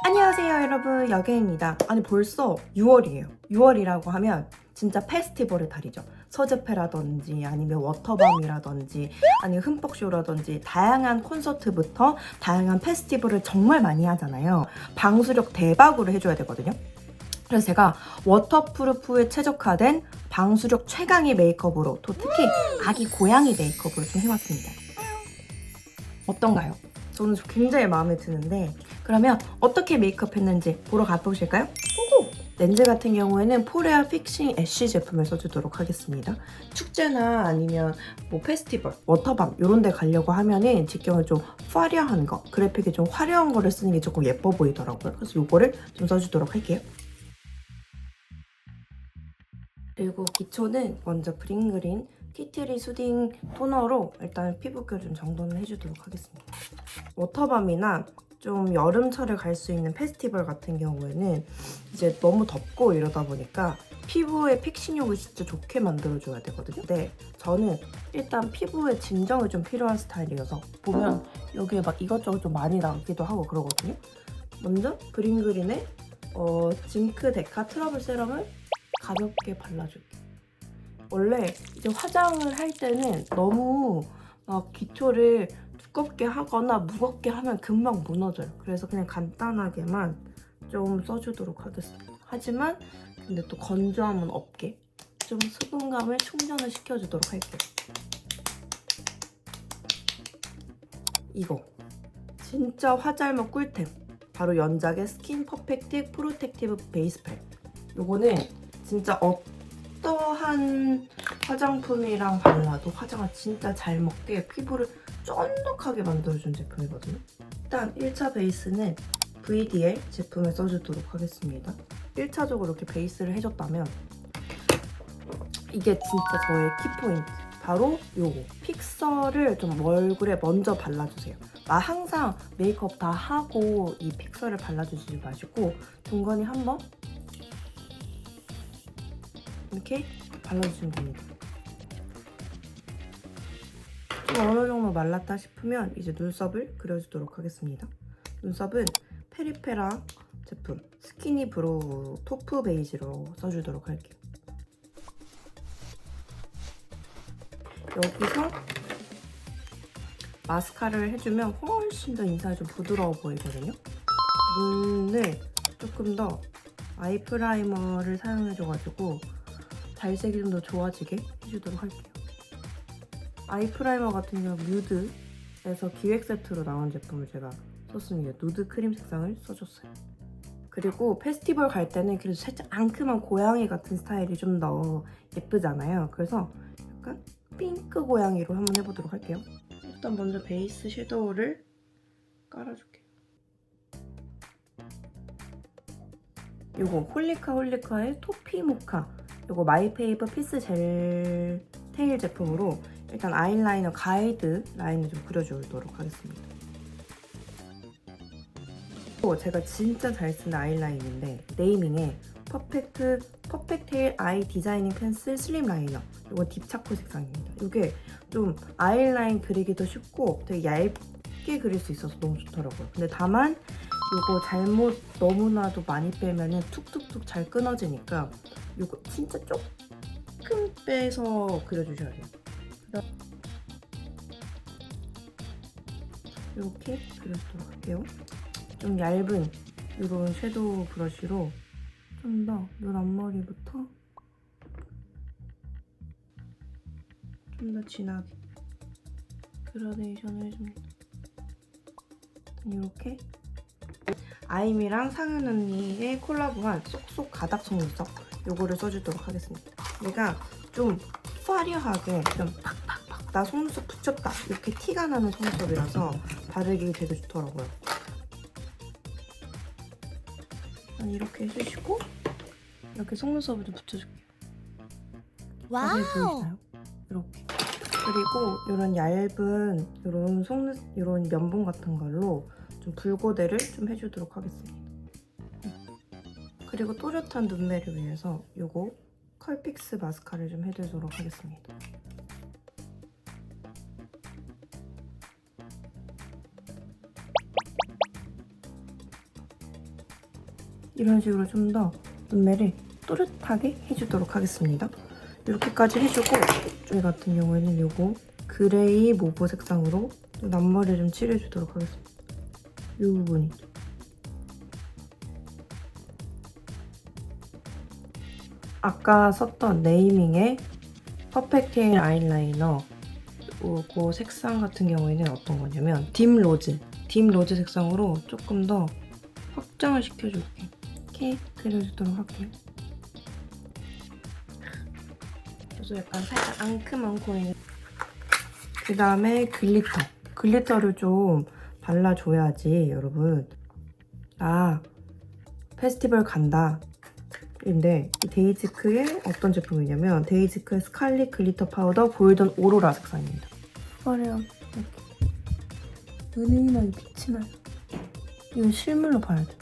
안녕하세요 여러분, 여경입니다. 아니 벌써 6월이에요. 6월이라고 하면 진짜 페스티벌의 달이죠. 서재페라든지 아니면 워터밤이라든지 아니면 흠뻑쇼라든지 다양한 콘서트부터 다양한 페스티벌을 정말 많이 하잖아요. 방수력 대박으로 해줘야 되거든요. 그래서 제가 워터프루프에 최적화된 방수력 최강의 메이크업으로 또 특히 아기 고양이 메이크업을 좀 해봤습니다. 어떤가요? 저는 굉장히 마음에 드는데, 그러면 어떻게 메이크업 했는지 보러 가보실까요? 고고! 렌즈 같은 경우에는 포레아 픽싱 애쉬 제품을 써주도록 하겠습니다. 축제나 아니면 뭐 페스티벌, 워터밤 이런 데 가려고 하면은 직경을 좀 화려한 거, 그래픽이 좀 화려한 거를 쓰는 게 조금 예뻐 보이더라고요. 그래서 이거를 좀 써주도록 할게요. 그리고 기초는 먼저 브링그린 티트리 수딩 토너로 일단 피부결 좀 정돈을 해주도록 하겠습니다. 워터밤이나 좀 여름철에 갈 수 있는 페스티벌 같은 경우에는 이제 너무 덥고 이러다 보니까 피부의 픽싱력을 진짜 좋게 만들어줘야 되거든요. 근데 저는 일단 피부에 진정이 좀 필요한 스타일이어서 보면 여기에 막 이것저것 좀 많이 나기도 하고 그러거든요. 먼저 브링그린의 징크 데카 트러블 세럼을 가볍게 발라줄게요. 원래 이제 화장을 할 때는 너무 막 기초를 두껍게 하거나 무겁게 하면 금방 무너져요. 그래서 그냥 간단하게만 좀 써주도록 하겠습니다. 하지만 근데 또 건조함은 없게 좀 수분감을 충전을 시켜주도록 할게요. 이거 진짜 화잘먹 꿀템, 바로 연작의 스킨 퍼펙트 프로텍티브 베이스 팩. 요거는 진짜 어떠한 화장품이랑 발라도 화장을 진짜 잘 먹게 피부를 쫀득하게 만들어준 제품이거든요. 일단 1차 베이스는 VDL 제품을 써주도록 하겠습니다. 1차적으로 이렇게 베이스를 해줬다면 이게 진짜 저의 키포인트, 바로 요거 픽서를 좀 얼굴에 먼저 발라주세요. 항상 메이크업 다 하고 이 픽서를 발라주지 마시고 중간에 한번 이렇게 발라주시면 됩니다. 좀 어느 정도 말랐다 싶으면 이제 눈썹을 그려주도록 하겠습니다. 눈썹은 페리페라 제품 스키니 브로우 토프 베이지로 써주도록 할게요. 여기서 마스카라를 해주면 훨씬 더 인상이 좀 부드러워 보이거든요. 눈을 조금 더 아이 프라이머를 사용해줘가지고 발색이 좀 더 좋아지게 해주도록 할게요. 아이 프라이머 같은 경우 뮤드에서 기획 세트로 나온 제품을 제가 썼습니다. 누드 크림 색상을 써줬어요. 그리고 페스티벌 갈 때는 그래도 살짝 앙큼한 고양이 같은 스타일이 좀 더 예쁘잖아요. 그래서 약간 핑크 고양이로 한번 해보도록 할게요. 일단 먼저 베이스 섀도우를 깔아줄게요. 요거 홀리카의 토피 모카, 요거 마이페이버 피스 젤 테일 제품으로 일단 아이라이너 가이드 라인을 좀 그려주도록 하겠습니다. 제가 진짜 잘 쓰는 아이라인인데 네이밍의 퍼펙트 테일 아이 디자이닝 펜슬 슬림 라이너, 이거 딥차코 색상입니다. 이게 좀 아이라인 그리기도 쉽고 되게 얇게 그릴 수 있어서 너무 좋더라고요. 근데 다만 이거 잘못 너무나도 많이 빼면 툭툭툭 잘 끊어지니까 이거 진짜 조금 빼서 그려주셔야 돼요. 이렇게 그려주도록 할게요. 좀 얇은 이런 섀도우 브러쉬로 좀 더 눈 앞머리부터 좀 더 진하게 그라데이션을 해줍니다. 이렇게 아이미랑 상윤 언니의 콜라보한 쏙쏙 가닥 속눈썹, 요거를 써주도록 하겠습니다. 얘가 좀 화려하게 좀 팍팍팍 나 속눈썹 붙였다 이렇게 티가 나는 속눈썹이라서 바르기 되게 좋더라고요. 이렇게 해주시고 이렇게 속눈썹을 좀 붙여줄게요. 자세히 보이시나요? 이렇게. 그리고 이런 얇은 이런 면봉 같은 걸로 좀 붉고대를 좀 해주도록 하겠습니다. 그리고 또렷한 눈매를 위해서 이거 컬픽스 마스카라를 좀 해주도록 하겠습니다. 이런 식으로 좀 더 눈매를 또렷하게 해주도록 하겠습니다. 이렇게까지 해주고 저희 같은 경우에는 요거 그레이 모브 색상으로 앞머리 좀 칠해주도록 하겠습니다. 이 부분이 아까 썼던 네이밍의 퍼펙트 헤일 아이라이너 요거 색상 같은 경우에는 어떤 거냐면 딥 로즈 색상으로 조금 더 확장을 시켜줄게. 이렇게 그려주도록 할게요. 그래서 약간 살짝 앙큼한 그 다음에 글리터를 좀 발라줘야지 여러분 나 페스티벌 간다. 근데 이 데이지크의 어떤 제품이냐면 데이지크의 스칼릿 글리터 파우더 골든 오로라 색상입니다. 화려하게 이렇게 은은하게 빛이 나요. 이건 실물로 봐야 돼.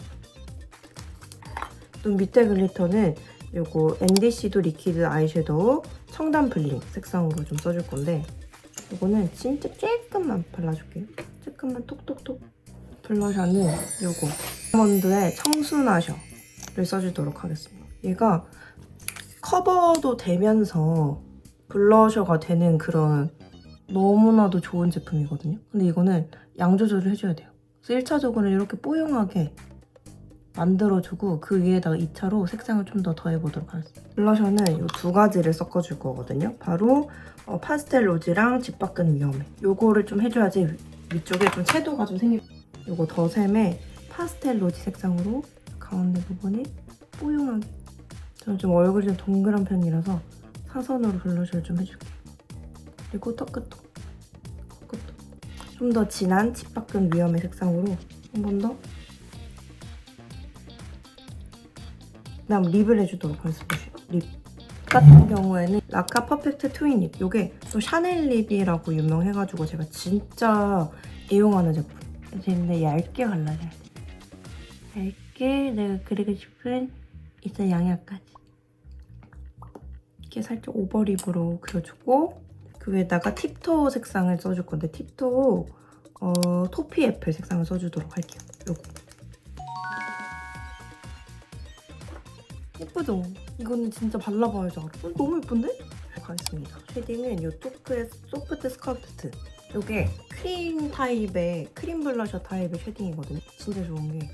눈 밑에 글리터는 요거 NDC도 리퀴드 아이섀도우 청담 블링 색상으로 좀 써줄 건데 이거는 진짜 조금만 발라줄게요. 조금만 톡톡톡. 블러셔는 요거 다이아몬드의 청순하셔를 써주도록 하겠습니다. 얘가 커버도 되면서 블러셔가 되는 그런 너무나도 좋은 제품이거든요. 근데 이거는 양 조절을 해줘야 돼요. 그래서 1차적으로는 이렇게 뽀용하게 만들어주고 그 위에다가 2차로 색상을 좀 더 더해보도록 하겠습니다. 블러셔는 이 두 가지를 섞어줄 거거든요. 바로 파스텔 로즈랑 집 밖은 위험해. 요거를 좀 해줘야지 위쪽에 좀 채도가 좀 생길. 요거 더샘의 파스텔 로즈 색상으로 가운데 부분에 뽀용하게. 저는 좀 얼굴이 좀 동그란 편이라서 사선으로 블러셔를 좀 해줄게요. 그리고 턱끝도 좀 더 진한 집 밖은 위험해 색상으로 한 번 더. 그다음 립을 해주도록 하겠습니다. 립 같은 경우에는 라카 퍼펙트 트윈 립. 이게 또 샤넬 립이라고 유명해가지고 제가 진짜 애용하는 제품. 근데 얇게 발라줘야 돼. 얇게 내가 그리고 싶은 이제 양약까지. 이렇게 살짝 오버립으로 그려주고 그 위에다가 팁토 색상을 써줄 건데 팁토 토피 애플 색상을 써주도록 할게요. 요거. 예쁘죠? 이거는 진짜 발라봐야지 알아. 너무 예쁜데? 가겠습니다. 쉐딩은 이 토크의 소프트 스컬프트. 이게 크림 타입의 크림 블러셔 타입의 쉐딩이거든요. 진짜 좋은 게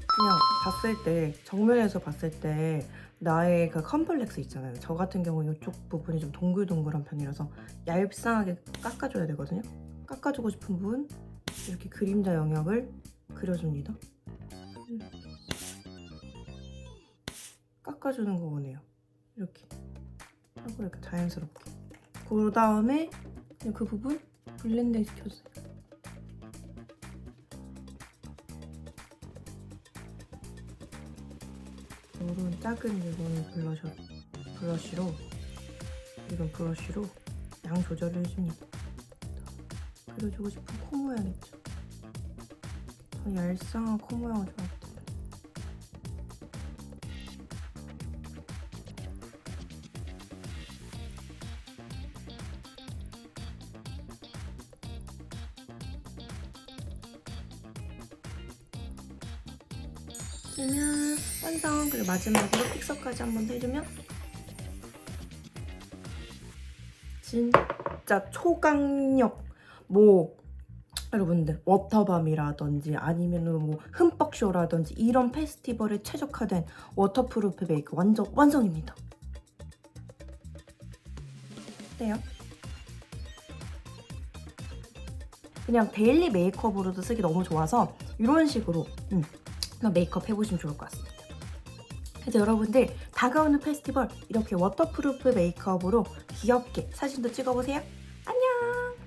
그냥 봤을 때 정면에서 봤을 때 나의 그 컴플렉스 있잖아요. 저 같은 경우는 이쪽 부분이 좀 동글동글한 편이라서 얄쌍하게 깎아줘야 되거든요. 깎아주고 싶은 부분 이렇게 그림자 영역을 그려줍니다. 깎아주는 거 원해요. 이렇게 하고 이렇게 자연스럽게. 그 다음에 그냥 그 부분 블렌딩 시켜주세요. 이런 작은 이건 브러쉬로 양 조절을 해줍니다. 그려주고 싶은 코 모양 있죠? 저 얄쌍한 코 모양을 좋아해요. 그러면 완성. 그리고 마지막으로 픽서까지 한번 해주면 진짜 초강력 여러분들 워터밤이라든지 아니면 뭐 흠뻑쇼라든지 이런 페스티벌에 최적화된 워터프루프 메이크 완성입니다. 어때요? 그냥 데일리 메이크업으로도 쓰기 너무 좋아서 이런 식으로 메이크업 해보시면 좋을 것 같습니다. 그래서 여러분들 다가오는 페스티벌 이렇게 워터프루프 메이크업으로 귀엽게 사진도 찍어보세요. 안녕!